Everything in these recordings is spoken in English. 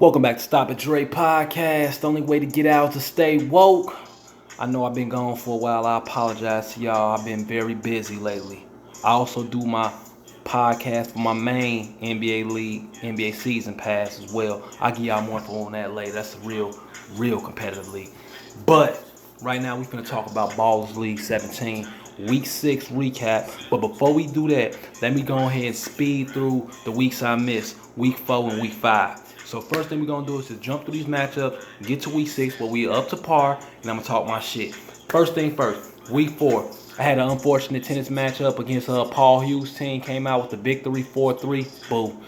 Welcome back to StopItDre podcast. The only way to get out is to stay woke. I know I've been gone for a while. I apologize to y'all. I've been very busy lately. I also do my podcast for my main NBA league, NBA season pass as well. I'll give y'all more info on that later. That's a real competitive league. But right now we're going to talk about Ballers League 17. Week 6 recap. But before we do that, let me go ahead and speed through the weeks I missed. Week 4 and week 5. So first thing we're going to do is just jump through these matchups, get to week 6 where we up to par, and I'm going to talk my shit. First thing first, week 4. I had an unfortunate tennis matchup against Paul Hughes' team. Came out with the victory, 4-3. Boom.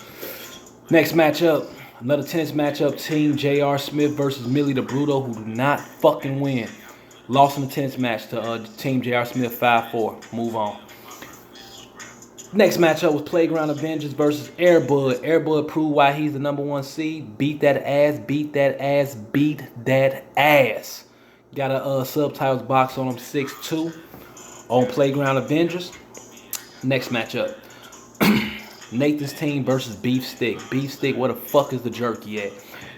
Next matchup, another tennis matchup, Team J.R. Smith versus Milli the Bruto, who do not fucking win. Lost in the tennis match to Team J.R. Smith 5-4. Move on. Next matchup was Playground Avengers versus Airbud. Airbud proved why he's the #1 seed. Beat that ass, beat that ass, beat that ass. Got a subtitles box on him, 6-2 on Playground Avengers. Next matchup, Nathan's team versus Beef Stick. Beef Stick, where the fuck is the jerky at?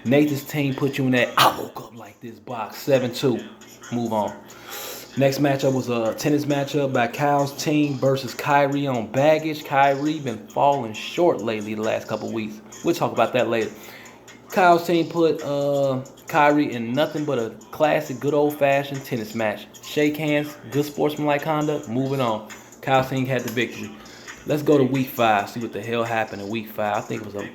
Nathan's team put you in that I woke up like this box, 7-2. Move on. Next matchup was a tennis matchup by Kyle's team versus Kyrie on baggage. Kyrie been falling short lately the last couple weeks. We'll talk about that later. Kyle's team put Kyrie in nothing but a classic, good old-fashioned tennis match. Shake hands, good sportsmanlike conduct, moving on. Kyle's team had the victory. Let's go to week 5, see what the hell happened in week 5. I think it was an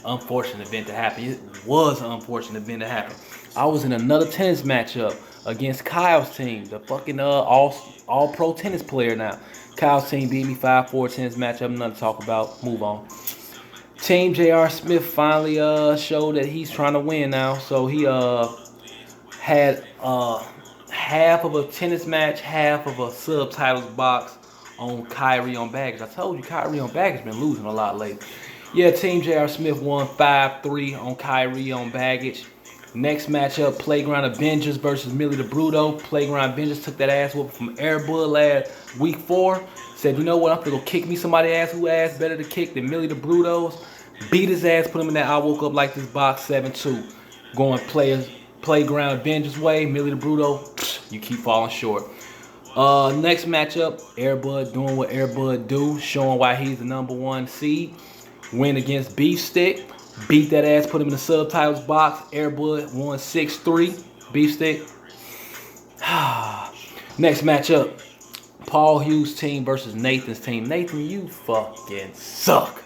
unfortunate event to happen. It was an unfortunate event to happen. I was in another tennis matchup against Kyle's team, the fucking all-pro tennis player now. Kyle's team beat me 5-4 tennis matchup, nothing to talk about. Move on. Team J.R. Smith finally showed that he's trying to win now. So he had half of a tennis match, half of a subtitles box on Kyrie on baggage. I told you Kyrie on baggage been losing a lot lately. Yeah, Team J.R. Smith won 5-3 on Kyrie on baggage. Next matchup, Playground Avengers versus Milli the Bruto. Playground Avengers took that ass whoop from Airbud last week 4. Said, you know what, I'm gonna go kick me somebody's ass who ass better to kick than Milli the Bruto's. Beat his ass, put him in that I woke up like this box, 7-2. Going Playground Avengers way. Milli the Bruto, you keep falling short. Next matchup, Airbud doing what Airbud do, showing why he's the #1 seed. Win against Beef Stick. Beat that ass, put him in the subtitles box. Airbud won 6-3. Beef Stick. Next matchup, Paul Hughes' team versus Nathan's team. Nathan, you fucking suck.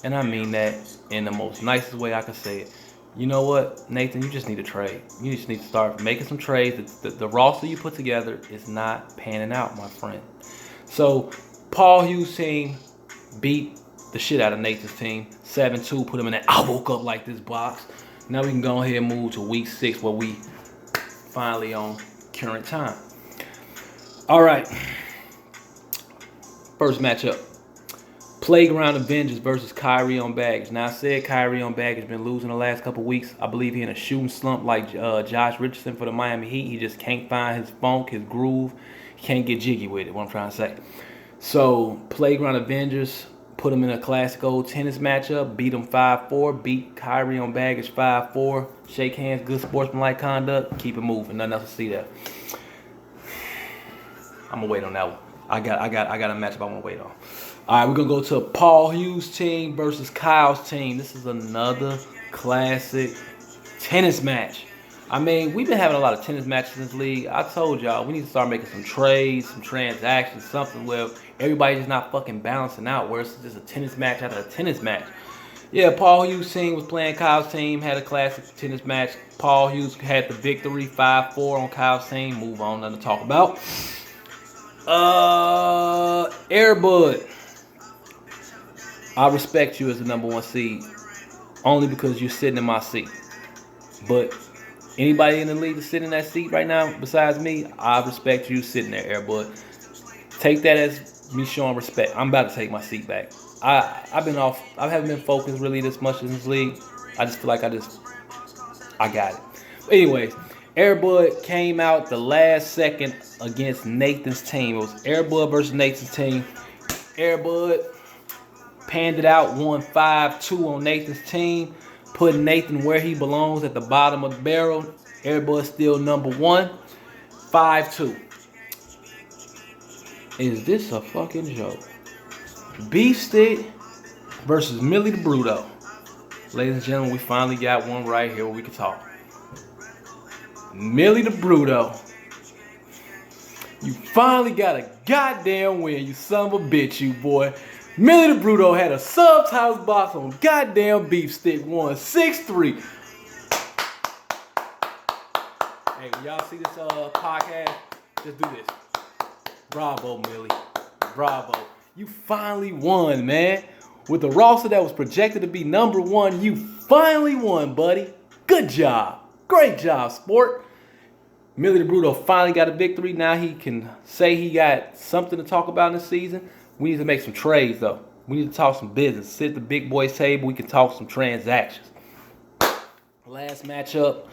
And I mean that in the most nicest way I can say it. You know what, Nathan, you just need to trade. You just need to start making some trades. The roster you put together is not panning out, my friend. So, Paul Hughes' team beat the shit out of Nathan's team, 7-2, put him in that I woke up like this box. Now we can go ahead and move to week 6 where we finally on current time. All right. First matchup, Playground Avengers versus Kyrie on baggage. Now I said Kyrie on baggage been losing the last couple weeks. I believe he in a shooting slump like Josh Richardson for the Miami Heat. He just can't find his funk, his groove. He can't get jiggy with it, what I'm trying to say. So Playground Avengers put him in a classic old tennis matchup, beat him 5-4, beat Kyrie on baggage 5-4. Shake hands, good sportsmanlike conduct, keep it moving. Nothing else to see there. I'm gonna wait on that one. I got a matchup I wanna wait on. All right, we're gonna go to Paul Hughes' team versus Kyle's team. This is another classic tennis match. I mean, we've been having a lot of tennis matches in this league. I told y'all, we need to start making some trades, some transactions, something where everybody's just not fucking balancing out, where it's just a tennis match out of a tennis match. Yeah, Paul Hughes' team was playing Kyle's team, had a classic tennis match. Paul Hughes had the victory, 5-4 on Kyle's team. Move on, nothing to talk about. Airbud. I respect you as the #1 seed, only because you're sitting in my seat. But anybody in the league that's sitting in that seat right now, besides me, I respect you sitting there, Airbud. Take that as me showing respect. I'm about to take my seat back. I haven't been focused really this much in this league. I just feel like I got it. But anyways, Airbud came out the last second against Nathan's team. It was Airbud versus Nathan's team. Airbud panned it out, won 5-2 on Nathan's team. putting Nathan where he belongs at the bottom of the barrel. Everybody's still number 1. 5-2. Is this a fucking joke? Beef Stick versus Milli the Bruto. Ladies and gentlemen, we finally got one right here where we can talk. Milli the Bruto. You finally got a goddamn win, you son of a bitch, you boy. Milli the Bruto had a subtitles box on goddamn Beef Stick, won 6-3. Hey, when y'all see this podcast, just do this. Bravo, Milli. Bravo. You finally won, man. With the roster that was projected to be number 1, you finally won, buddy. Good job. Great job, sport. Milli the Bruto finally got a victory. Now he can say he got something to talk about in the season. We need to make some trades, though. We need to talk some business. Sit at the big boys table. We can talk some transactions. Last matchup,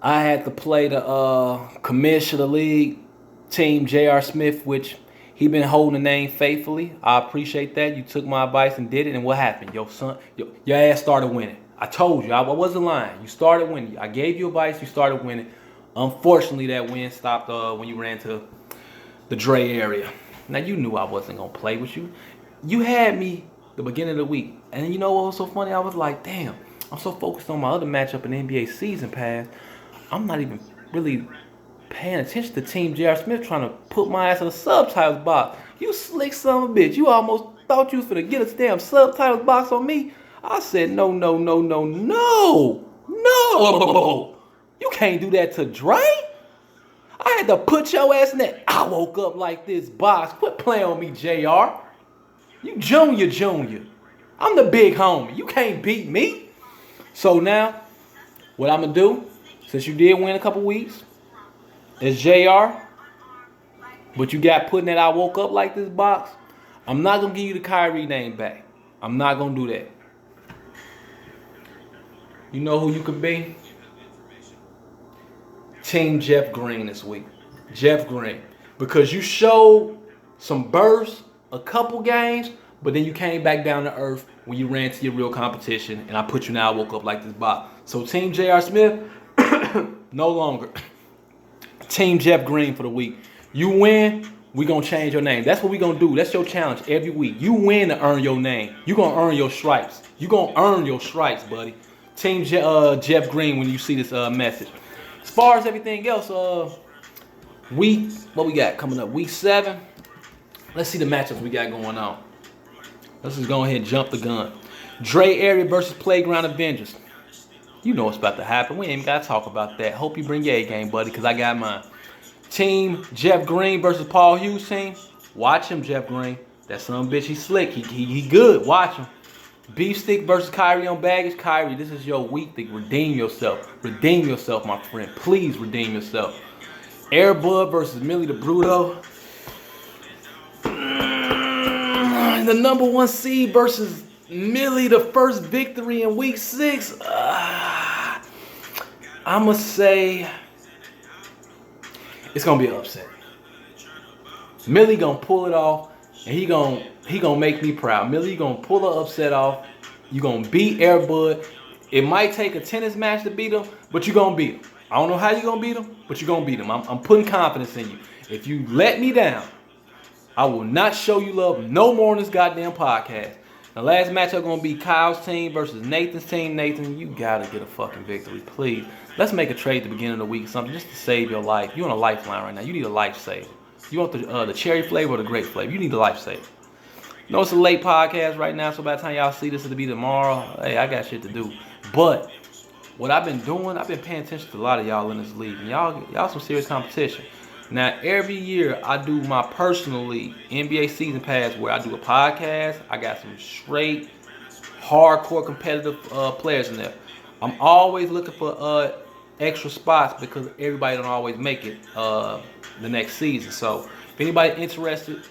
I had to play the commissioner of the league, Team J.R. Smith, which he been holding the name faithfully. I appreciate that. You took my advice and did it. And what happened? Your ass started winning. I told you. I wasn't lying. You started winning. I gave you advice. You started winning. Unfortunately, that win stopped when you ran to the Dre area. Now, you knew I wasn't going to play with you. You had me the beginning of the week. And you know what was so funny? I was like, damn, I'm so focused on my other matchup in the NBA season pass. I'm not even really paying attention to Team J.R. Smith trying to put my ass in a subtitles box. You slick son of a bitch. You almost thought you was finna get a damn subtitles box on me. I said, no. You can't do that to Dre. I had to put your ass in that. I woke up like this box. Quit playing on me, JR. You junior. I'm the big homie. You can't beat me. So now, what I'm going to do, since you did win a couple weeks, is JR, but you got put in that I woke up like this box, I'm not going to give you the Kyrie name back. I'm not going to do that. You know who you could be? Team Jeff Green this week. Jeff Green. Because you showed some bursts, a couple games, but then you came back down to earth when you ran to your real competition, and I put you now, I woke up like this box. So Team J.R. Smith, no longer. Team Jeff Green for the week. You win, we going to change your name. That's what we going to do. That's your challenge every week. You win to earn your name. You going to earn your stripes. You going to earn your stripes, buddy. Team Jeff Green when you see this message. As far as everything else, what we got coming up? Week 7. Let's see the matchups we got going on. Let's just go ahead and jump the gun. Dre Area versus Playground Avengers. You know what's about to happen. We ain't even got to talk about that. Hope you bring your A game, buddy, because I got mine. Team Jeff Green versus Paul Hughes team. Watch him, Jeff Green. That son of a bitch, he's slick. He good. Watch him. Beef Stick versus Kyrie on baggage. Kyrie, this is your week to redeem yourself. Redeem yourself, my friend. Please redeem yourself. Airbud versus Milli the Bruto. The number 1 seed versus Milli, the first victory in week 6. I'm going to say it's going to be an upset. Milli going to pull it off, and he gonna make me proud. Milli going to pull the upset off. You going to beat Airbud. It might take a tennis match to beat him, but you're going to beat him. I don't know how you're going to beat him, but you're going to beat him. I'm putting confidence in you. If you let me down, I will not show you love no more on this goddamn podcast. The last matchup going to be Kyle's team versus Nathan's team. Nathan, you got to get a fucking victory, please. Let's make a trade at the beginning of the week or something just to save your life. You're on a lifeline right now. You need a life saver. You want the cherry flavor or the grape flavor? You need the life saver. You know, it's a late podcast right now, so by the time y'all see this, it'll be tomorrow. Hey, I got shit to do. But what I've been doing, I've been paying attention to a lot of y'all in this league. And y'all some serious competition. Now, every year, I do my personal league, NBA Season Pass, where I do a podcast. I got some straight, hardcore competitive players in there. I'm always looking for extra spots because everybody don't always make it the next season. So, if anybody interested,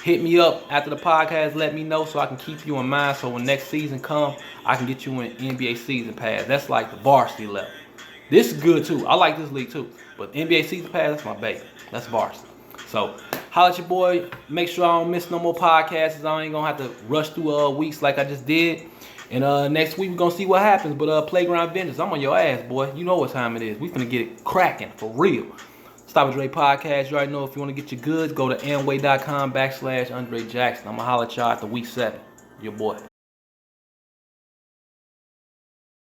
hit me up after the podcast. Let me know so I can keep you in mind. So, when next season comes, I can get you an NBA Season Pass. That's like the varsity level. This is good, too. I like this league, too. But NBA Season Pass, that's my baby. That's varsity. So, holla at your boy. Make sure I don't miss no more podcasts. I ain't gonna have to rush through weeks like I just did. And next week we're gonna see what happens. But Playground Vengeance, I'm on your ass, boy. You know what time it is. We finna get it cracking for real. StopItDre podcast. You already know if you want to get your goods, go to amway.com/Andre Jackson. I'm gonna holla at y'all at the week 7. Your boy.